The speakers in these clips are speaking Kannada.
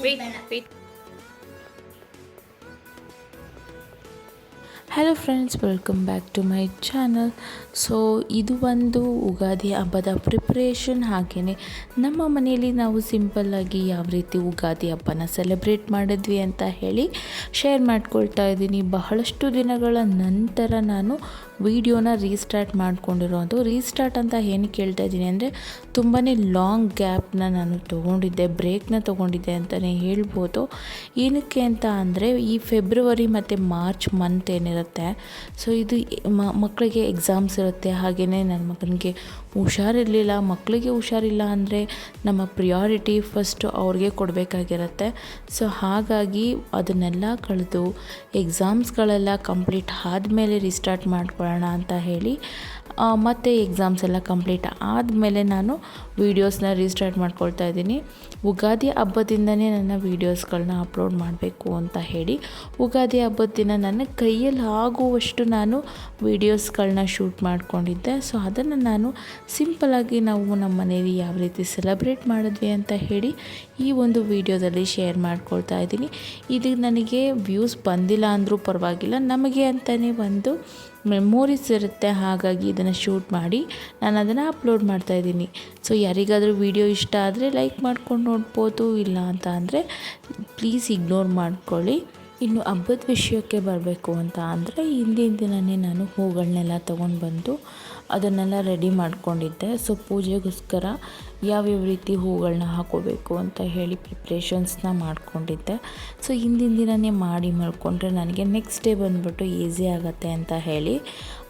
Wait. Hello friends, welcome back to my channel. So ಇದು ಒಂದು ಉಗಾದಿ ಹಬ್ಬದ ಪ್ರಿಪ್ರೇಷನ್. ಹಾಗೆಯೇ ನಮ್ಮ ಮನೆಯಲ್ಲಿ ನಾವು ಸಿಂಪಲ್ಲಾಗಿ ಯಾವ ರೀತಿ ಉಗಾದಿ ಹಬ್ಬನ ಸೆಲೆಬ್ರೇಟ್ ಮಾಡಿದ್ವಿ ಅಂತ ಹೇಳಿ ಶೇರ್ ಮಾಡ್ಕೊಳ್ತಾ ಇದ್ದೀನಿ. ಬಹಳಷ್ಟು ದಿನಗಳ ನಂತರ ನಾನು ವಿಡಿಯೋನ ರೀಸ್ಟಾರ್ಟ್ ಮಾಡ್ಕೊಂಡಿರೋದು. ರೀಸ್ಟಾರ್ಟ್ ಅಂತ ಏನಕ್ಕೆ ಹೇಳ್ತಾ ಇದ್ದೀನಿ ಅಂದರೆ ತುಂಬಾ ಲಾಂಗ್ ಗ್ಯಾಪ್ನ ನಾನು ತೊಗೊಂಡಿದ್ದೆ, ಬ್ರೇಕ್ನ ತೊಗೊಂಡಿದ್ದೆ ಅಂತಲೇ ಹೇಳ್ಬೋದು. ಏನಕ್ಕೆ ಅಂತ ಅಂದರೆ ಈ ಫೆಬ್ರವರಿ ಮತ್ತು ಮಾರ್ಚ್ ಮಂತ್ ಏನಿರುತ್ತೆ, ಸೊ ಇದು ಮಕ್ಕಳಿಗೆ ಎಕ್ಸಾಮ್ಸ್ ಇರುತ್ತೆ. ಹಾಗೆಯೇ ನನ್ನ ಮಗನಿಗೆ ಹುಷಾರಿರಲಿಲ್ಲ. ಮಕ್ಕಳಿಗೆ ಹುಷಾರಿಲ್ಲ ಅಂದರೆ ನಮ್ಮ ಪ್ರಿಯಾರಿಟಿ ಫಸ್ಟು ಅವ್ರಿಗೆ ಕೊಡಬೇಕಾಗಿರುತ್ತೆ. ಸೊ ಹಾಗಾಗಿ ಅದನ್ನೆಲ್ಲ ಕಳೆದು ಎಕ್ಸಾಮ್ಸ್ಗಳೆಲ್ಲ ಕಂಪ್ಲೀಟ್ ಆದಮೇಲೆ ರೀಸ್ಟಾರ್ಟ್ ಮಾಡ್ಕೊಳ್ಳೋಣ ಅಂತ ಹೇಳಿ ಮತ್ತು ಎಕ್ಸಾಮ್ಸ್ ಎಲ್ಲ ಕಂಪ್ಲೀಟ್ ಆದಮೇಲೆ ನಾನು ವೀಡಿಯೋಸ್ನ ರೀಸ್ಟಾರ್ಟ್ ಮಾಡ್ಕೊಳ್ತಾ ಇದ್ದೀನಿ. ಉಗಾದಿ ಹಬ್ಬದಿಂದನೇ ನನ್ನ ವೀಡಿಯೋಸ್ಗಳನ್ನ ಅಪ್ಲೋಡ್ ಮಾಡಬೇಕು ಅಂತ ಹೇಳಿ ಉಗಾದಿ ಹಬ್ಬದ ದಿನ ನನ್ನ ಕೈಯಲ್ಲಿ ಆಗುವಷ್ಟು ನಾನು ವೀಡಿಯೋಸ್ಗಳನ್ನ ಶೂಟ್ ಮಾಡ್ಕೊಂಡಿದ್ದೆ. ಸೊ ಅದನ್ನು ನಾನು ಸಿಂಪಲಾಗಿ ನಾವು ನಮ್ಮ ಮನೇಲಿ ಯಾವ ರೀತಿ ಸೆಲೆಬ್ರೇಟ್ ಮಾಡಿದ್ವಿ ಅಂತ ಹೇಳಿ ಈ ಒಂದು ವಿಡಿಯೋದಲ್ಲಿ ಶೇರ್ ಮಾಡ್ಕೊಳ್ತಾ ಇದ್ದೀನಿ. ಇದು ನನಗೆ ವ್ಯೂಸ್ ಬಂದಿಲ್ಲ ಅಂದರೂ ಪರವಾಗಿಲ್ಲ, ನಮಗೆ ಅಂತಲೇ ಒಂದು ಮೆಮೊರೀಸ್ ಇರುತ್ತೆ. ಹಾಗಾಗಿ ಇದನ್ನು ಶೂಟ್ ಮಾಡಿ ನಾನು ಅದನ್ನು ಅಪ್ಲೋಡ್ ಮಾಡ್ತಾಯಿದ್ದೀನಿ. ಸೊ ಯಾರಿಗಾದರೂ ವಿಡಿಯೋ ಇಷ್ಟ ಆದರೆ ಲೈಕ್ ಮಾಡ್ಕೊಂಡು ನೋಡ್ಬೋದು, ಇಲ್ಲ ಅಂತ ಅಂದರೆ ಪ್ಲೀಸ್ ಇಗ್ನೋರ್ ಮಾಡ್ಕೊಳ್ಳಿ. ಇನ್ನು ಹಬ್ಬದ ವಿಷಯಕ್ಕೆ ಬರಬೇಕು ಅಂತ ಅಂದರೆ ಹಿಂದಿನ ದಿನವೇ ನಾನು ಹೂಗಳನ್ನೆಲ್ಲ ತೊಗೊಂಡು ಬಂದು ಅದನ್ನೆಲ್ಲ ರೆಡಿ ಮಾಡ್ಕೊಂಡಿದ್ದೆ. ಸೊ ಪೂಜೆಗೋಸ್ಕರ ಯಾವ್ಯಾವ ರೀತಿ ಹೂಗಳನ್ನ ಹಾಕೋಬೇಕು ಅಂತ ಹೇಳಿ ಪ್ರಿಪ್ರೇಷನ್ಸ್ನ ಮಾಡ್ಕೊಂಡಿದ್ದೆ. ಸೊ ಹಿಂದಿನ ದಿನವೇ ಮಾಡಿ ಮಾಡಿಕೊಂಡ್ರೆ ನನಗೆ ನೆಕ್ಸ್ಟ್ ಡೇ ಬಂದುಬಿಟ್ಟು ಈಸಿ ಆಗುತ್ತೆ ಅಂತ ಹೇಳಿ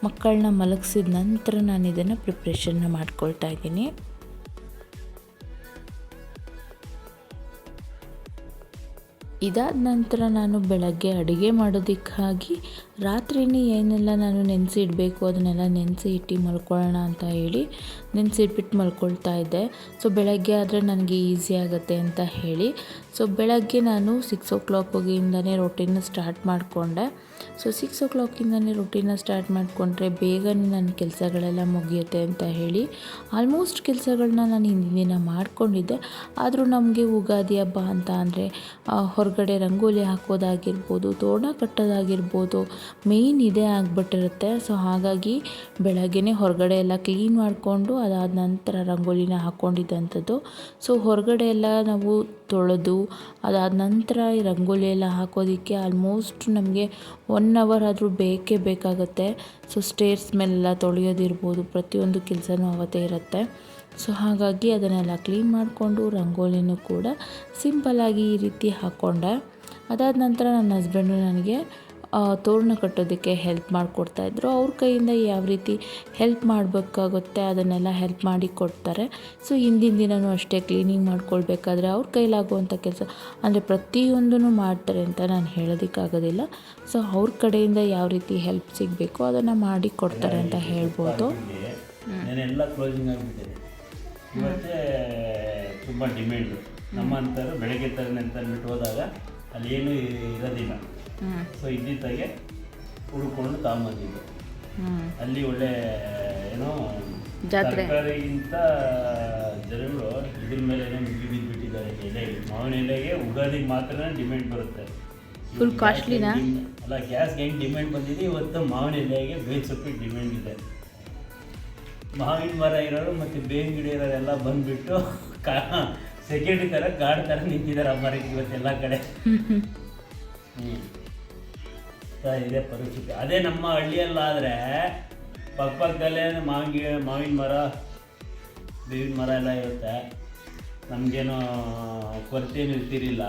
ಮಕ್ಕಳನ್ನ ಮಲಗಿಸಿದ ನಂತರ ನಾನು ಇದನ್ನು ಪ್ರಿಪ್ರೇಷನ್ನ ಮಾಡ್ಕೊಳ್ತಾ ಇದ್ದೀನಿ. ಇದಾದ ನಂತರ ನಾನು ಬೆಳಗ್ಗೆ ಅಡುಗೆ ಮಾಡೋದಕ್ಕಾಗಿ ರಾತ್ರಿನೇ ಏನೆಲ್ಲ ನಾನು ನೆನೆಸಿಡಬೇಕು ಅದನ್ನೆಲ್ಲ ನೆನೆಸಿ ಇಟ್ಟು ಮಲ್ಕೊಳ್ಳೋಣ ಅಂತ ಹೇಳಿ ನೆನೆಸಿಟ್ಬಿಟ್ಟು ಮಲ್ಕೊಳ್ತಾ ಇದ್ದೆ. ಸೊ ಬೆಳಗ್ಗೆ ಆದರೆ ನನಗೆ ಈಸಿ ಆಗುತ್ತೆ ಅಂತ ಹೇಳಿ ಸೊ ಬೆಳಗ್ಗೆ ನಾನು 6 o'clock ಹೋಗಿಂದನೇ ರೊಟೀನ ಸ್ಟಾರ್ಟ್ ಮಾಡಿಕೊಂಡೆ. ಸೊ 6 o'clock ರೊಟೀನ ಸ್ಟಾರ್ಟ್ ಮಾಡಿಕೊಂಡ್ರೆ ಬೇಗನೆ ನನ್ನ ಕೆಲಸಗಳೆಲ್ಲ ಮುಗಿಯುತ್ತೆ ಅಂತ ಹೇಳಿ ಆಲ್ಮೋಸ್ಟ್ ಕೆಲಸಗಳನ್ನ ನಾನು ಹಿಂದಿನ ದಿನ ಮಾಡ್ಕೊಂಡಿದ್ದೆ. ಆದರೂ ನಮಗೆ ಉಗಾದಿ ಹಬ್ಬ ಅಂತ ಅಂದರೆ ಹೊರಗಡೆ ರಂಗೋಲಿ ಹಾಕೋದಾಗಿರ್ಬೋದು, ತೋರಣ ಕಟ್ಟೋದಾಗಿರ್ಬೋದು, ಮೇಯ್ನ್ ಇದೇ ಆಗಿಬಿಟ್ಟಿರುತ್ತೆ. ಸೊ ಹಾಗಾಗಿ ಬೆಳಗ್ಗೆನೇ ಹೊರಗಡೆ ಎಲ್ಲ ಕ್ಲೀನ್ ಮಾಡಿಕೊಂಡು ಅದಾದ ನಂತರ ರಂಗೋಲಿನ ಹಾಕ್ಕೊಂಡಿದ್ದಂಥದ್ದು. ಸೊ ಹೊರಗಡೆ ಎಲ್ಲ ನಾವು ತೊಳೆದು ಅದಾದ ನಂತರ ಈ ರಂಗೋಲಿ ಎಲ್ಲ ಹಾಕೋದಕ್ಕೆ ಆಲ್ಮೋಸ್ಟ್ ನಮಗೆ 1 hour ಆದರೂ ಬೇಕೇ ಬೇಕಾಗುತ್ತೆ. ಸೊ ಸ್ಟೇರ್ಸ್ ಮೇಲೆಲ್ಲ ತೊಳೆಯೋದಿರ್ಬೋದು, ಪ್ರತಿಯೊಂದು ಕೆಲಸನೂ ಅವತ್ತೇ ಇರುತ್ತೆ. ಸೊ ಹಾಗಾಗಿ ಅದನ್ನೆಲ್ಲ ಕ್ಲೀನ್ ಮಾಡಿಕೊಂಡು ರಂಗೋಲಿನೂ ಕೂಡ ಸಿಂಪಲ್ಲಾಗಿ ಈ ರೀತಿ ಹಾಕ್ಕೊಂಡೆ. ಅದಾದ ನಂತರ ನನ್ನ ಹಸ್ಬೆಂಡು ನನಗೆ ತೋರಣ ಕಟ್ಟೋದಕ್ಕೆ ಹೆಲ್ಪ್ ಮಾಡಿಕೊಡ್ತಾಯಿದ್ರು. ಅವ್ರ ಕೈಯಿಂದ ಯಾವ ರೀತಿ ಹೆಲ್ಪ್ ಮಾಡಬೇಕಾಗುತ್ತೆ ಅದನ್ನೆಲ್ಲ ಹೆಲ್ಪ್ ಮಾಡಿ ಕೊಡ್ತಾರೆ. ಸೊ ಹಿಂದಿನ ದಿನವೂ ಅಷ್ಟೇ ಕ್ಲೀನಿಂಗ್ ಮಾಡ್ಕೊಳ್ಬೇಕಾದ್ರೆ ಅವ್ರ ಕೈಲಾಗುವಂಥ ಕೆಲಸ ಅಂದರೆ ಪ್ರತಿಯೊಂದೂ ಮಾಡ್ತಾರೆ ಅಂತ ನಾನು ಹೇಳೋದಕ್ಕಾಗೋದಿಲ್ಲ. ಸೊ ಅವ್ರ ಕಡೆಯಿಂದ ಯಾವ ರೀತಿ ಹೆಲ್ಪ್ ಸಿಗಬೇಕು ಅದನ್ನು ಮಾಡಿ ಕೊಡ್ತಾರೆ ಅಂತ ಹೇಳ್ಬೋದು. ಎಲ್ಲ ಕ್ಲೋಸಿಂಗ್ ಆಗಿಬಿಟ್ಟಿದೆ. ಇವತ್ತೇ ತುಂಬ ಡಿಮ್ಯಾಂಡು. ನಮ್ಮಂಥವ್ರು ಬೆಳಗ್ಗೆ ಥರನೇ ಅಂತ ಅಂದ್ಬಿಟ್ಟು ಹೋದಾಗ ಅಲ್ಲೇನೂ ಇರೋದಿಲ್ಲ. ಸೊ ಇದ್ದಿದ್ದಾಗೆ ಹುಡ್ಕೊಂಡು ತಗೊಂಬಂದಿದ್ದು. ಅಲ್ಲಿ ಒಳ್ಳೆ ಏನೋ ತರಕಾರಿಗಿಂತ ಜನಗಳು ಇದ್ರ ಮೇಲೆ ಏನೋ ಮುಗಿ ಬಿದ್ದುಬಿಟ್ಟಿದ್ದಾರೆ. ಎಲೆ ಮಾವಿನ ಎಲೆಗೆ ಉಗಾದಿಗೆ ಮಾತ್ರ ಡಿಮ್ಯಾಂಡ್ ಬರುತ್ತೆ. ಫುಲ್ ಕಾಸ್ಟ್ಲಿನಾ? ಅಲ್ಲ, ಗ್ಯಾಸ್ಗೆ ಹೆಂಗೆ ಡಿಮ್ಯಾಂಡ್ ಬಂದಿದೆ, ಇವತ್ತು ಮಾವಿನ ಎಲೆಗೆ ಬೇವಿನ ಸೊಪ್ಪಿಗೆ ಡಿಮ್ಯಾಂಡ್ ಇದೆ. ಮಾವಿನ ಮರ ಇರೋರು ಮತ್ತು ಬೇವಿನ ಗಿಡ ಇರೋರೆಲ್ಲ ಬಂದುಬಿಟ್ಟು ಸೆಕ್ಯೂರಿಟಿ ಥರ ಗಾರ್ಡ್ ಥರ ನಿಂತಿದ್ದಾರೆ ಆ ಮರಕ್ಕೆ ಇವತ್ತೆಲ್ಲ ಕಡೆ. ಇದೇ ಪರಿಸ್ಥಿತಿ. ಅದೇ ನಮ್ಮ ಹಳ್ಳಿಯಲ್ಲಾದರೆ ಪಕ್ಕದಲ್ಲೇ ಮಾವಿನ ಮರ, ಬೇವಿನ ಮರ ಎಲ್ಲ ಇರುತ್ತೆ. ನಮಗೇನೋ ಕೊರತೆಯೂ ಇರ್ತಿರಲಿಲ್ಲ.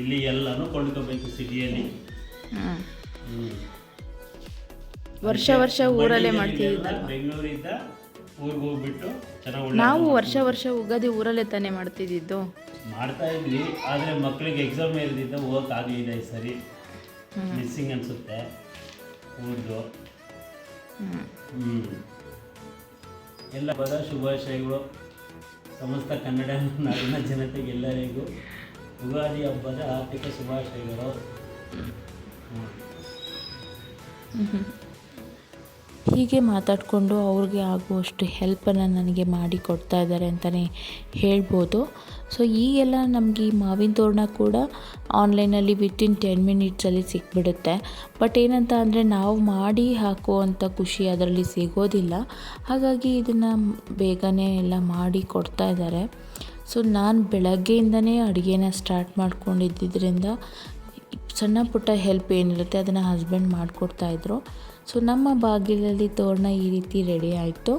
ಇಲ್ಲಿ ಎಲ್ಲನೂ ಕೊಂಡ್ಕೋಬೇಕು ಸಿಟಿಯಲ್ಲಿ. ವರ್ಷ ಊರಲ್ಲೇ ಮಾಡ್ತಿದ್ದೀವಿ. ಬೆಂಗಳೂರಿಂದ ಊರಿಗೆ ಹೋಗ್ಬಿಟ್ಟು ನಾವು ವರ್ಷ ಉಗಾದಿ ಊರಲ್ಲೇ ತಾನೇ ಮಾಡ್ತಿದ್ದಿದ್ದು. ಮಾಡ್ತಾ ಇದ್ವಿ. ಆದರೆ ಮಕ್ಕಳಿಗೆ ಎಕ್ಸಾಮ್ ಇರ್ದಿದ್ದ ಹೋಗೋಕ್ಕಾಗಲಿಲ್ಲ. ಈ ಸರಿ ಮಿಸ್ಸಿಂಗ್ ಅನಿಸುತ್ತೆ ಊರ್ದು. ಎಲ್ಲ ಬದ ಶುಭಾಶಯಗಳು ಸಮಸ್ತ ಕನ್ನಡ ನಾಡಿನ ಜನತೆಗೆಲ್ಲರಿಗೂ ಉಗಾದಿ ಹಬ್ಬದ ಆರ್ಥಿಕ ಶುಭಾಶಯಗಳು. ಹೀಗೆ ಮಾತಾಡಿಕೊಂಡು ಅವ್ರಿಗೆ ಆಗುವಷ್ಟು ಹೆಲ್ಪನ್ನು ನನಗೆ ಮಾಡಿ ಕೊಡ್ತಾ ಇದ್ದಾರೆ ಅಂತಲೇ ಹೇಳ್ಬೋದು. ಸೊ ಈಗೆಲ್ಲ ನಮಗೆ ಈ ಮಾವಿನ ತೋರಣ ಕೂಡ ಆನ್ಲೈನಲ್ಲಿ ವಿತಿನ್ 10 ಮಿನಿಟ್ಸಲ್ಲಿ ಸಿಕ್ಬಿಡುತ್ತೆ. ಬಟ್ ಏನಂತ ಅಂದರೆ ನಾವು ಮಾಡಿ ಹಾಕುವಂಥ ಖುಷಿ ಅದರಲ್ಲಿ ಸಿಗೋದಿಲ್ಲ. ಹಾಗಾಗಿ ಇದನ್ನು ಬೇಗನೆ ಎಲ್ಲ ಮಾಡಿ ಕೊಡ್ತಾ ಇದ್ದಾರೆ. ಸೊ ನಾನು ಬೆಳಗ್ಗೆಯಿಂದನೇ ಅಡುಗೆನ ಸ್ಟಾರ್ಟ್ ಮಾಡ್ಕೊಂಡಿದ್ದರಿಂದ ಸಣ್ಣ ಪುಟ್ಟ ಹೆಲ್ಪ್ ಏನಿರುತ್ತೆ ಅದನ್ನು ಹಸ್ಬೆಂಡ್ ಮಾಡಿಕೊಡ್ತಾಯಿದ್ರು. ಸೊ ನಮ್ಮ ಬಾಗಿಲಲ್ಲಿ ತೋರಣ ಈ ರೀತಿ ರೆಡಿ ಆಯಿತು.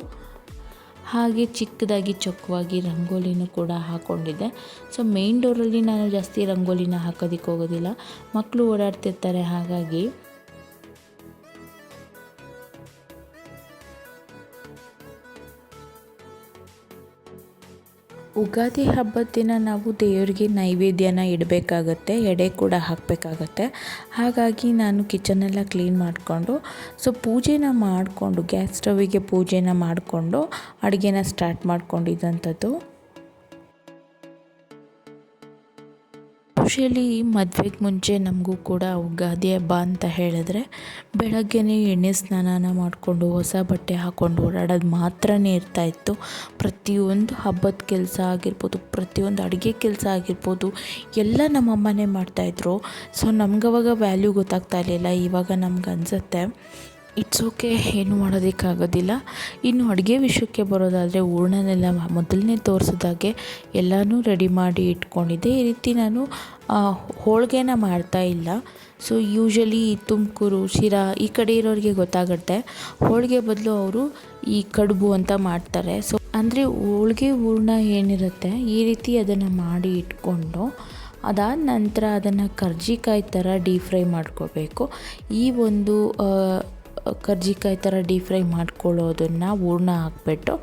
ಹಾಗೆ ಚಿಕ್ಕದಾಗಿ ಚೊಕ್ಕವಾಗಿ ರಂಗೋಲಿನೂ ಕೂಡ ಹಾಕ್ಕೊಂಡಿದ್ದೆ. ಸೊ ಮೇನ್ ಡೋರಲ್ಲಿ ನಾನು ಜಾಸ್ತಿ ರಂಗೋಲಿನ ಹಾಕೋದಕ್ಕೆ ಹೋಗೋದಿಲ್ಲ, ಮಕ್ಕಳು ಓಡಾಡ್ತಿರ್ತಾರೆ. ಹಾಗಾಗಿ ಉಗಾದಿ ಹಬ್ಬದ ದಿನ ನಾವು ದೇವರಿಗೆ ನೈವೇದ್ಯನ ಇಡಬೇಕಾಗತ್ತೆ, ಎಡೆ ಕೂಡ ಹಾಕಬೇಕಾಗತ್ತೆ. ಹಾಗಾಗಿ ನಾನು ಕಿಚನೆಲ್ಲ ಕ್ಲೀನ್ ಮಾಡಿಕೊಂಡು ಪೂಜೆನ ಮಾಡಿಕೊಂಡು ಗ್ಯಾಸ್ ಸ್ಟವಿಗೆ ಪೂಜೆನ ಮಾಡಿಕೊಂಡು ಅಡುಗೆನ ಸ್ಟಾರ್ಟ್ ಮಾಡ್ಕೊಂಡಿದ್ದಂಥದ್ದು. ಯೂಶಲಿ ಮದುವೆಗೆ ಮುಂಚೆ ನಮಗೂ ಕೂಡ ಉಗಾದಿ ಹಬ್ಬ ಅಂತ ಹೇಳಿದ್ರೆ ಬೆಳಗ್ಗೆನೇ ಎಣ್ಣೆ ಸ್ನಾನ ಮಾಡಿಕೊಂಡು ಹೊಸ ಬಟ್ಟೆ ಹಾಕ್ಕೊಂಡು ಓಡಾಡೋದು ಮಾತ್ರನೇ ಇರ್ತಾಯಿತ್ತು. ಪ್ರತಿಯೊಂದು ಹಬ್ಬದ ಕೆಲಸ ಆಗಿರ್ಬೋದು, ಪ್ರತಿಯೊಂದು ಅಡುಗೆ ಕೆಲಸ ಆಗಿರ್ಬೋದು, ಎಲ್ಲ ನಮ್ಮಮ್ಮನೇ ಮಾಡ್ತಾಯಿದ್ರು. ಸೊ ನಮ್ಗವಾಗ ವ್ಯಾಲ್ಯೂ ಗೊತ್ತಾಗ್ತಾ ಇರಲಿಲ್ಲ. ಇವಾಗ ನಮ್ಗೆ ಅನಿಸುತ್ತೆ ಇಟ್ಸ್ ಓಕೆ, ಏನು ಮಾಡೋದಕ್ಕಾಗೋದಿಲ್ಲ. ಇನ್ನು ಅಡುಗೆ ವಿಷಯಕ್ಕೆ ಬರೋದಾದರೆ ಹೂರಣನೆಲ್ಲ ಮೊದಲನೇ ತೋರಿಸಿದಾಗೆ ಎಲ್ಲನೂ ರೆಡಿ ಮಾಡಿ ಇಟ್ಕೊಂಡಿದ್ದೆ. ಈ ರೀತಿ ನಾನು ಹೋಳಿಗೆನ ಮಾಡ್ತಾಯಿಲ್ಲ. ಸೊ ಯೂಶಲಿ ತುಮಕೂರು, ಶಿರಾ ಈ ಕಡೆ ಇರೋರಿಗೆ ಗೊತ್ತಾಗುತ್ತೆ. ಹೋಳಿಗೆ ಬದಲು ಅವರು ಈ ಕಡುಬು ಅಂತ ಮಾಡ್ತಾರೆ. ಸೊ ಅಂದರೆ ಹೋಳಿಗೆ ಹೂರಣ ಏನಿರುತ್ತೆ ಈ ರೀತಿ ಅದನ್ನು ಮಾಡಿ ಇಟ್ಕೊಂಡು ಅದಾದ ನಂತರ ಅದನ್ನು ಕರ್ಜಿಕಾಯಿ ಥರ ಡೀಪ್ ಫ್ರೈ ಮಾಡ್ಕೋಬೇಕು. ಈ ಒಂದು ಕರ್ಜಿಕಾಯಿ ಥರ ಡೀಪ್ ಫ್ರೈ ಮಾಡ್ಕೊಳ್ಳೋದನ್ನು ಹೂರಣ ಹಾಕ್ಬಿಟ್ಟು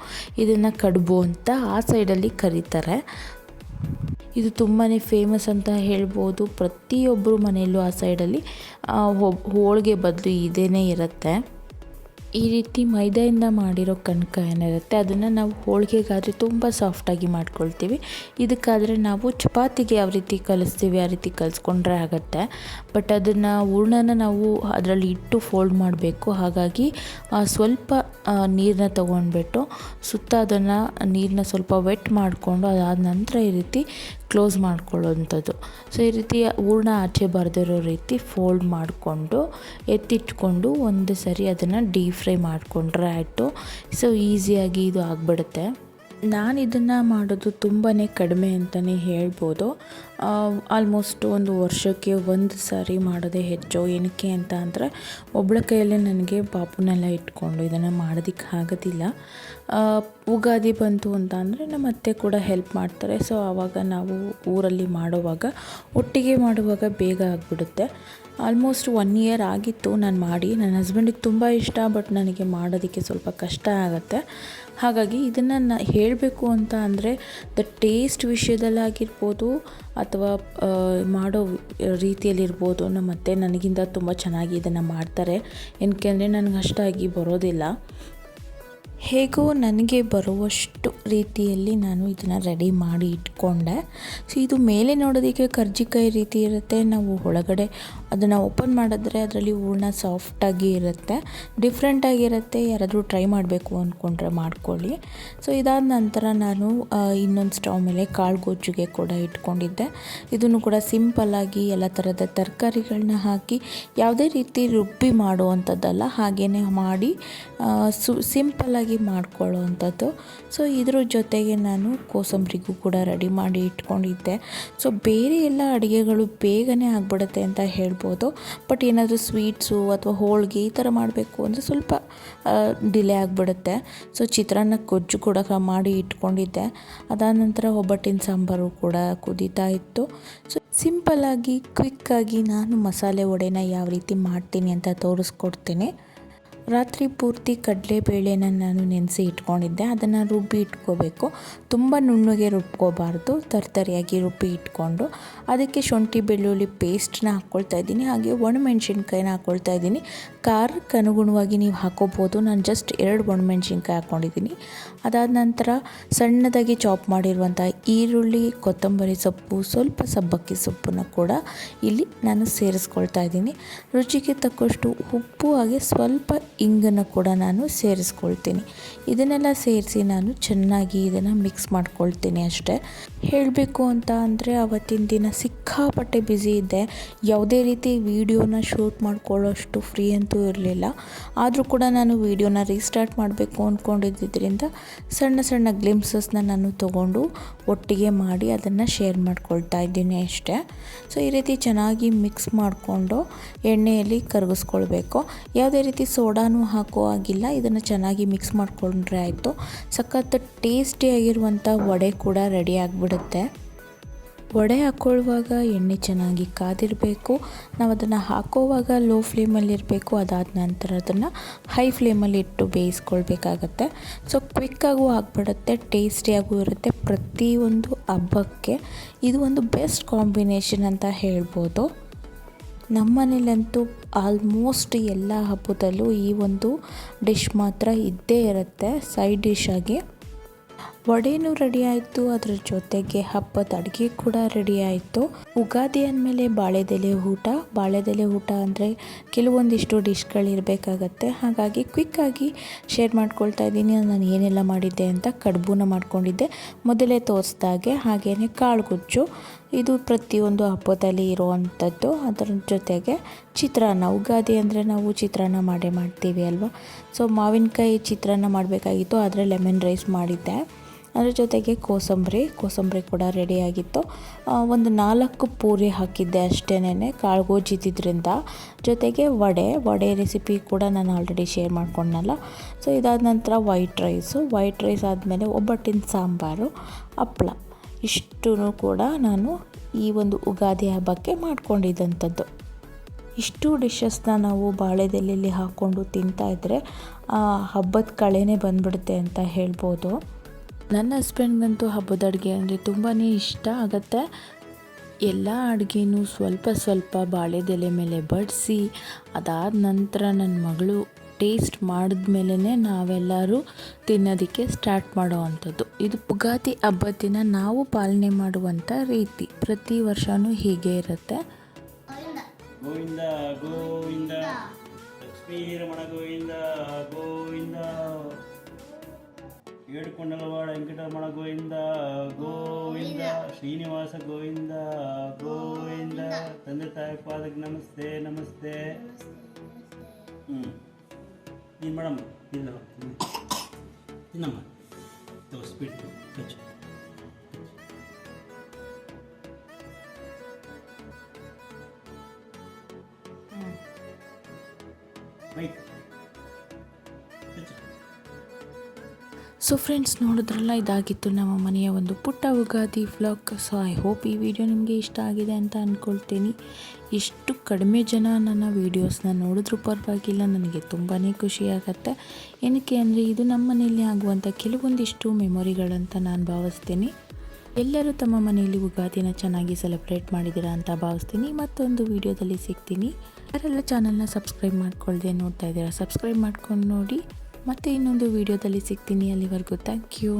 ಇದನ್ನು ಕಡುಬು ಅಂತ ಆ ಸೈಡಲ್ಲಿ ಕರೀತಾರೆ. ಇದು ತುಂಬಾ ಫೇಮಸ್ ಅಂತ ಹೇಳ್ಬೋದು. ಪ್ರತಿಯೊಬ್ಬರು ಮನೆಯಲ್ಲೂ ಆ ಸೈಡಲ್ಲಿ ಹೋಳಿಗೆ ಬದಲು ಇದೇನೇ ಇರುತ್ತೆ. ಈ ರೀತಿ ಮೈದಾಯಿಂದ ಮಾಡಿರೋ ಕಣಕ ಏನಿರುತ್ತೆ ಅದನ್ನು ನಾವು ಹೋಳಿಗೆಗಾದರೆ ತುಂಬ ಸಾಫ್ಟಾಗಿ ಮಾಡ್ಕೊಳ್ತೀವಿ. ಇದಕ್ಕಾದರೆ ನಾವು ಚಪಾತಿಗೆ ಯಾವ ರೀತಿ ಕಲಿಸ್ತೀವಿ ಆ ರೀತಿ ಕಲಿಸ್ಕೊಂಡ್ರೆ ಆಗುತ್ತೆ. ಬಟ್ ಅದನ್ನು ಹೂರಣನ ನಾವು ಅದರಲ್ಲಿ ಇಟ್ಟು ಫೋಲ್ಡ್ ಮಾಡಬೇಕು. ಹಾಗಾಗಿ ಸ್ವಲ್ಪ ನೀರನ್ನ ತೊಗೊಂಡ್ಬಿಟ್ಟು ಸುತ್ತ ಅದನ್ನು ನೀರನ್ನ ಸ್ವಲ್ಪ ವೆಟ್ ಮಾಡಿಕೊಂಡು ಅದಾದ ನಂತರ ಈ ರೀತಿ ಕ್ಲೋಸ್ ಮಾಡ್ಕೊಳ್ಳೋವಂಥದ್ದು. ಸೊ ಈ ರೀತಿ ಹೂರಣ ಆಚೆ ಬರದಿರೋ ರೀತಿ ಫೋಲ್ಡ್ ಮಾಡಿಕೊಂಡು ಎತ್ತಿಟ್ಕೊಂಡು ಒಂದು ಸರಿ ಅದನ್ನು ಡೀಪ್ ಫ್ರೈ ಮಾಡಿಕೊಂಡ್ರೆ ಆಯಿತು. ಸೊ ಈಸಿಯಾಗಿ ಇದು ಆಗಿಬಿಡುತ್ತೆ. ನಾನು ಇದನ್ನು ಮಾಡೋದು ತುಂಬಾ ಕಡಿಮೆ ಅಂತಲೇ ಹೇಳ್ಬೋದು. ಆಲ್ಮೋಸ್ಟ್ ಒಂದು ವರ್ಷಕ್ಕೆ ಒಂದು ಸಾರಿ ಮಾಡೋದೇ ಹೆಚ್ಚು. ಏನಕ್ಕೆ ಅಂತ ಅಂದರೆ ಒಬ್ಬಳ ಕೈಯಲ್ಲೇ ನನಗೆ ಪಾಪುನೆಲ್ಲ ಇಟ್ಕೊಂಡು ಇದನ್ನು ಮಾಡೋದಕ್ಕೆ ಆಗೋದಿಲ್ಲ. ಉಗಾದಿ ಬಂತು ಅಂತ ಅಂದರೆ ನಮ್ಮ ಅತ್ತೆ ಕೂಡ ಹೆಲ್ಪ್ ಮಾಡ್ತಾರೆ. ಸೊ ಆವಾಗ ನಾವು ಊರಲ್ಲಿ ಮಾಡುವಾಗ ಒಟ್ಟಿಗೆ ಮಾಡುವಾಗ ಬೇಗ ಆಗಿಬಿಡುತ್ತೆ. ಆಲ್ಮೋಸ್ಟ್ 1 ಇಯರ್ ಆಗಿತ್ತು ನಾನು ಮಾಡಿ. ನನ್ನ ಹಸ್ಬೆಂಡಿಗೆ ತುಂಬ ಇಷ್ಟ, ಬಟ್ ನನಗೆ ಮಾಡೋದಕ್ಕೆ ಸ್ವಲ್ಪ ಕಷ್ಟ ಆಗುತ್ತೆ. ಹಾಗಾಗಿ ಇದನ್ನು ಹೇಳಬೇಕು ಅಂತ ಅಂದರೆ ಟೇಸ್ಟ್ ವಿಷಯದಲ್ಲಾಗಿರ್ಬೋದು ಅಥವಾ ಮಾಡೋ ರೀತಿಯಲ್ಲಿರ್ಬೋದು ನಮ್ಮ ಅತ್ತೆ ನನಗಿಂತ ತುಂಬ ಚೆನ್ನಾಗಿ ಇದನ್ನು ಮಾಡ್ತಾರೆ. ಏನಕ್ಕೆ ಅಂದರೆ ನನಗೆ ಅಷ್ಟಾಗಿ ಬರೋದಿಲ್ಲ. ಹೇಗೋ ನನಗೆ ಬರುವಷ್ಟು ರೀತಿಯಲ್ಲಿ ನಾನು ಇದನ್ನು ರೆಡಿ ಮಾಡಿ ಇಟ್ಕೊಂಡೆ. ಸೊ ಇದು ಮೇಲೆ ನೋಡೋದಕ್ಕೆ ಕರ್ಜಿಕಾಯಿ ರೀತಿ ಇರುತ್ತೆ. ನಾವು ಒಳಗಡೆ ಅದನ್ನು ಓಪನ್ ಮಾಡಿದ್ರೆ ಅದರಲ್ಲಿ ಹೂರಣ ಸಾಫ್ಟಾಗಿ ಇರುತ್ತೆ, ಡಿಫ್ರೆಂಟಾಗಿರುತ್ತೆ. ಯಾರಾದರೂ ಟ್ರೈ ಮಾಡಬೇಕು ಅಂದ್ಕೊಂಡ್ರೆ ಮಾಡ್ಕೊಳ್ಳಿ. ಸೊ ಇದಾದ ನಂತರ ನಾನು ಇನ್ನೊಂದು ಸ್ಟವ್ ಮೇಲೆ ಕಾಳು ಗೊಜ್ಜುಗೆ ಕೂಡ ಇಟ್ಕೊಂಡಿದ್ದೆ. ಇದನ್ನು ಕೂಡ ಸಿಂಪಲ್ಲಾಗಿ ಎಲ್ಲ ಥರದ ತರಕಾರಿಗಳನ್ನ ಹಾಕಿ ಯಾವುದೇ ರೀತಿ ರುಬ್ಬಿ ಮಾಡುವಂಥದ್ದಲ್ಲ, ಹಾಗೇ ಮಾಡಿ ಸಿಂಪಲ್ಲಾಗಿ ಮಾಡ್ಕೊಳ್ಳೋ ಅಂಥದ್ದು. ಸೊ ಇದ್ರ ಜೊತೆಗೆ ನಾನು ಕೋಸಂಬರಿಗೂ ಕೂಡ ರೆಡಿ ಮಾಡಿ ಇಟ್ಕೊಂಡಿದ್ದೆ. ಸೊ ಬೇರೆ ಎಲ್ಲ ಅಡುಗೆಗಳು ಬೇಗನೆ ಆಗಿಬಿಡುತ್ತೆ ಅಂತ ಹೇಳ್ಬೋದು. ಬಟ್ ಏನಾದರೂ ಸ್ವೀಟ್ಸು ಅಥವಾ ಹೋಳಿಗೆ ಈ ಥರ ಮಾಡಬೇಕು ಅಂದರೆ ಸ್ವಲ್ಪ ಡಿಲೇ ಆಗಿಬಿಡುತ್ತೆ. ಸೊ ಚಿತ್ರಾನ್ನ ಗೊಜ್ಜು ಕೂಡ ಮಾಡಿ ಇಟ್ಕೊಂಡಿದ್ದೆ. ಅದಾದ ನಂತರ ಒಬ್ಬಟ್ಟಿನ ಸಾಂಬಾರು ಕೂಡ ಕುದೀತಾ ಇತ್ತು. ಸೊ ಸಿಂಪಲ್ಲಾಗಿ ಕ್ವಿಕ್ಕಾಗಿ ನಾನು ಮಸಾಲೆ ವಡೆನ ಯಾವ ರೀತಿ ಮಾಡ್ತೀನಿ ಅಂತ ತೋರಿಸ್ಕೊಡ್ತೀನಿ. ರಾತ್ರಿ ಪೂರ್ತಿ ಕಡಲೆಬೇಳೆನ ನಾನು ನೆನೆಸಿ ಇಟ್ಕೊಂಡಿದ್ದೆ. ಅದನ್ನು ರುಬ್ಬಿ ಇಟ್ಕೋಬೇಕು. ತುಂಬ ನುಣ್ಣಗೆ ರುಬ್ಕೋಬಾರ್ದು, ತರ್ತರಿಯಾಗಿ ರುಬ್ಬಿ ಇಟ್ಕೊಂಡು ಅದಕ್ಕೆ ಶುಂಠಿ ಬೆಳ್ಳುಳ್ಳಿ ಪೇಸ್ಟನ್ನ ಹಾಕ್ಕೊಳ್ತಾ ಇದ್ದೀನಿ. ಹಾಗೆ ಒಣಮೆಣ್ಸಿನ್ಕಾಯಿನ ಹಾಕ್ಕೊಳ್ತಾ ಇದ್ದೀನಿ. ಖಾರಕ್ಕೆ ಅನುಗುಣವಾಗಿ ನೀವು ಹಾಕ್ಕೋಬೋದು. ನಾನು ಜಸ್ಟ್ 2 ಒಣಮೆಣ್ಸಿನ್ಕಾಯಿ ಹಾಕ್ಕೊಂಡಿದ್ದೀನಿ. ಅದಾದ ನಂತರ ಸಣ್ಣದಾಗಿ ಚಾಪ್ ಮಾಡಿರುವಂಥ ಈರುಳ್ಳಿ, ಕೊತ್ತಂಬರಿ ಸೊಪ್ಪು, ಸ್ವಲ್ಪ ಸಬ್ಬಕ್ಕಿ ಸೊಪ್ಪನ್ನು ಕೂಡ ಇಲ್ಲಿ ನಾನು ಸೇರಿಸ್ಕೊಳ್ತಾ ಇದ್ದೀನಿ. ರುಚಿಗೆ ತಕ್ಕಷ್ಟು ಉಪ್ಪು ಹಾಗೆ ಸ್ವಲ್ಪ ಇಂಗನ್ನು ಕೂಡ ನಾನು ಸೇರಿಸ್ಕೊಳ್ತೀನಿ. ಇದನ್ನೆಲ್ಲ ಸೇರಿಸಿ ನಾನು ಚೆನ್ನಾಗಿ ಇದನ್ನು ಮಿಕ್ಸ್ ಮಾಡ್ಕೊಳ್ತೀನಿ ಅಷ್ಟೇ. ಹೇಳಬೇಕು ಅಂತ ಅಂದರೆ ಅವತ್ತಿನ ದಿನ ಸಿಕ್ಕಾಪಟ್ಟೆ ಬ್ಯುಸಿ ಇದ್ದೆ. ಯಾವುದೇ ರೀತಿ ವೀಡಿಯೋನ ಶೂಟ್ ಮಾಡ್ಕೊಳ್ಳೋಷ್ಟು ಫ್ರೀ ಅಂತೂ ಇರಲಿಲ್ಲ. ಆದರೂ ಕೂಡ ನಾನು ವೀಡಿಯೋನ ರೀಸ್ಟಾರ್ಟ್ ಮಾಡಬೇಕು ಅಂದ್ಕೊಂಡಿದ್ದರಿಂದ ಸಣ್ಣ ಸಣ್ಣ ಗ್ಲಿಮ್ಸಸ್ನ ನಾನು ತೊಗೊಂಡು ಒಟ್ಟಿಗೆ ಮಾಡಿ ಅದನ್ನು ಶೇರ್ ಮಾಡ್ಕೊಳ್ತಾ ಇದ್ದೀನಿ ಅಷ್ಟೇ. ಸೊ ಈ ರೀತಿ ಚೆನ್ನಾಗಿ ಮಿಕ್ಸ್ ಮಾಡಿಕೊಂಡು ಎಣ್ಣೆಯಲ್ಲಿ ಕರಗಿಸ್ಕೊಳ್ಬೇಕು. ಯಾವುದೇ ರೀತಿ ಸೋಡಾನು ಹಾಕೋ ಆಗಿಲ್ಲ. ಇದನ್ನು ಚೆನ್ನಾಗಿ ಮಿಕ್ಸ್ ಮಾಡಿಕೊಂಡ್ರೆ ಆಯಿತು. ಸಖತ್ ಟೇಸ್ಟಿಯಾಗಿರುವಂಥ ವಡೆ ಕೂಡ ರೆಡಿ ಆಗಿಬಿಡುತ್ತೆ. ವಡೆ ಹಾಕ್ಕೊಳ್ಳುವಾಗ ಎಣ್ಣೆ ಚೆನ್ನಾಗಿ ಕಾದಿರಬೇಕು. ನಾವು ಅದನ್ನು ಹಾಕೋವಾಗ ಲೋ ಫ್ಲೇಮಲ್ಲಿರಬೇಕು. ಅದಾದ ನಂತರ ಅದನ್ನು ಹೈ ಫ್ಲೇಮಲ್ಲಿ ಇಟ್ಟು ಬೇಯಿಸ್ಕೊಳ್ಬೇಕಾಗತ್ತೆ. ಸೊ ಕ್ವಿಕ್ಕಾಗೂ ಆಗಿಬಿಡುತ್ತೆ, ಟೇಸ್ಟಿಯಾಗೂ ಇರುತ್ತೆ. ಪ್ರತಿಯೊಂದು ಹಬ್ಬಕ್ಕೆ ಇದು ಒಂದು ಬೆಸ್ಟ್ ಕಾಂಬಿನೇಷನ್ ಅಂತ ಹೇಳ್ಬೋದು. ನಮ್ಮ ಮನೇಲಂತೂ ಆಲ್ಮೋಸ್ಟ್ ಎಲ್ಲ ಹಬ್ಬದಲ್ಲೂ ಈ ಒಂದು ಡಿಶ್ ಮಾತ್ರ ಇದ್ದೇ ಇರುತ್ತೆ ಸೈಡ್ ಡಿಶ್ ಆಗಿ. ವಡೆನೂ ರೆಡಿ ಆಯಿತು, ಅದರ ಜೊತೆಗೆ ಹಬ್ಬದ ಅಡುಗೆ ಕೂಡ ರೆಡಿ ಆಯಿತು. ಉಗಾದಿ ಅಂದಮೇಲೆ ಬಾಳೆದೆಲೆ ಊಟ ಅಂದರೆ ಕೆಲವೊಂದಿಷ್ಟು ಡಿಶ್ಗಳಿರಬೇಕಾಗತ್ತೆ. ಹಾಗಾಗಿ ಕ್ವಿಕ್ಕಾಗಿ ಶೇರ್ ಮಾಡ್ಕೊಳ್ತಾ ಇದ್ದೀನಿ ನಾನು ಏನೆಲ್ಲ ಮಾಡಿದ್ದೆ ಅಂತ. ಕಡುಬುನ ಮಾಡ್ಕೊಂಡಿದ್ದೆ ಮೊದಲೇ ತೋರಿಸ್ದಾಗೆ. ಹಾಗೆಯೇ ಕಾಳುಗುಜ್ಜು, ಇದು ಪ್ರತಿಯೊಂದು ಹಬ್ಬದಲ್ಲಿ ಇರುವಂಥದ್ದು. ಅದರ ಜೊತೆಗೆ ಚಿತ್ರಾನ್ನ, ಉಗಾದಿ ಅಂದರೆ ನಾವು ಚಿತ್ರಾನ್ನ ಮಾಡ್ತೀವಿ ಅಲ್ವಾ. ಸೊ ಮಾವಿನಕಾಯಿ ಚಿತ್ರಾನ್ನ ಮಾಡಬೇಕಾಗಿತ್ತು, ಆದರೆ ಲೆಮನ್ ರೈಸ್ ಮಾಡಿದ್ದೆ. ಅದರ ಜೊತೆಗೆ ಕೋಸಂಬರಿ ಕೂಡ ರೆಡಿಯಾಗಿತ್ತು. ಒಂದು 4 ಪೂರಿ ಹಾಕಿದ್ದೆ ಅಷ್ಟೇನೆ ಕಾಳುಗೋಜಿದ್ರಿಂದ. ಜೊತೆಗೆ ವಡೆ ರೆಸಿಪಿ ಕೂಡ ನಾನು ಆಲ್ರೆಡಿ ಶೇರ್ ಮಾಡ್ಕೊಂಡನಲ್ಲ. ಸೊ ಇದಾದ ನಂತರ ವೈಟ್ ರೈಸ್ ಆದಮೇಲೆ ಒಬ್ಬಟ್ಟಿನ ಸಾಂಬಾರು, ಹಪ್ಪಳ, ಇಷ್ಟೂ ಕೂಡ ನಾನು ಈ ಒಂದು ಉಗಾದಿ ಹಬ್ಬಕ್ಕೆ ಮಾಡ್ಕೊಂಡಿದ್ದಂಥದ್ದು. ಇಷ್ಟು ಡಿಶಸ್ನ ನಾವು ಬಾಳೆದೆಲೆಯಲ್ಲಿ ಹಾಕ್ಕೊಂಡು ತಿಂತಾಯಿದ್ರೆ ಹಬ್ಬದ ಕಳೆನೇ ಬಂದ್ಬಿಡುತ್ತೆ ಅಂತ ಹೇಳ್ಬೋದು. ನನ್ನ ಹಸ್ಬೆಂಡ್ಗಂತೂ ಹಬ್ಬದ ಅಡುಗೆ ಅಂದರೆ ತುಂಬಾ ಇಷ್ಟ ಆಗುತ್ತೆ. ಎಲ್ಲ ಅಡುಗೆನೂ ಸ್ವಲ್ಪ ಬಾಳೆದೆಲೆ ಮೇಲೆ ಬಡಿಸಿ ಅದಾದ ನಂತರ ನನ್ನ ಮಗಳು ಟೇಸ್ಟ್ ಮಾಡಿದ್ಮೇಲೆ ನಾವೆಲ್ಲರೂ ತಿನ್ನೋದಕ್ಕೆ ಸ್ಟಾರ್ಟ್ ಮಾಡೋ ಅಂಥದ್ದು. ಇದು ಉಗಾದಿ ಹಬ್ಬದ ದಿನ ನಾವು ಪಾಲನೆ ಮಾಡುವಂಥ ರೀತಿ. ಪ್ರತಿ ವರ್ಷವೂ ಹೀಗೆ ಇರುತ್ತೆ. ಗೋವಿಂದ ಗೋವಿಂದ ಲಕ್ಷ್ಮೀ ರಮಣ ಗೋವಿಂದ ಗೋವಿಂದ, ಏಡುಕೊಂಡಲವಾಡ ವೆಂಕಟರಮಣ ಗೋವಿಂದ ಗೋವಿಂದ, ಶ್ರೀನಿವಾಸ ಗೋವಿಂದ ಗೋವಿಂದ. ತಂದೆ ತಾಯಿ ಪಾದಕ್ಕೆ ನಮಸ್ತೆ. ನೀನು ಮೇಡಮ್ ಇಲ್ಲ ತಿನ್ನಮ್ಮ ಸ್ವೀಟ್ ಹೆಚ್ಚು. ರೈಟ್. ಸೊ ಫ್ರೆಂಡ್ಸ್, ನೋಡಿದ್ರಲ್ಲ, ಇದಾಗಿತ್ತು ನಮ್ಮ ಮನೆಯ ಒಂದು ಪುಟ್ಟ Ugadi vlog. So I hope ಈ ವಿಡಿಯೋ ನಿಮಗೆ ಇಷ್ಟ ಆಗಿದೆ ಅಂತ ಅಂದ್ಕೊಳ್ತೀನಿ. ಎಷ್ಟು ಕಡಿಮೆ ಜನ ನನ್ನ ವೀಡಿಯೋಸ್ನ ನೋಡಿದ್ರೂ ಪರವಾಗಿಲ್ಲ, ನನಗೆ ತುಂಬಾ ಖುಷಿಯಾಗತ್ತೆ. ಏನಕ್ಕೆ ಅಂದರೆ ಇದು ನಮ್ಮ ಮನೆಯಲ್ಲಿ ಆಗುವಂಥ ಕೆಲವೊಂದಿಷ್ಟು ಮೆಮೊರಿಗಳಂತ ನಾನು ಭಾವಿಸ್ತೀನಿ. ಎಲ್ಲರೂ ತಮ್ಮ ಮನೆಯಲ್ಲಿ ಉಗಾದಿನ ಚೆನ್ನಾಗಿ ಸೆಲೆಬ್ರೇಟ್ ಮಾಡಿದ್ದೀರಾ ಅಂತ ಭಾವಿಸ್ತೀನಿ. ಮತ್ತೊಂದು ವಿಡಿಯೋದಲ್ಲಿ ಸಿಗ್ತೀನಿ. ಯಾರೆಲ್ಲ ಚಾನಲ್ನ ಸಬ್ಸ್ಕ್ರೈಬ್ ಮಾಡ್ಕೊಳ್ದೆ ನೋಡ್ತಾ ಇದ್ದೀರಾ, ಸಬ್ಸ್ಕ್ರೈಬ್ ಮಾಡ್ಕೊಂಡು ನೋಡಿ. ಮತ್ತೆ ಇನ್ನೊಂದು ವಿಡಿಯೋದಲ್ಲಿ ಸಿಗ್ತೀನಿ. ಅಲ್ಲಿವರೆಗೂ ಥ್ಯಾಂಕ್ ಯು.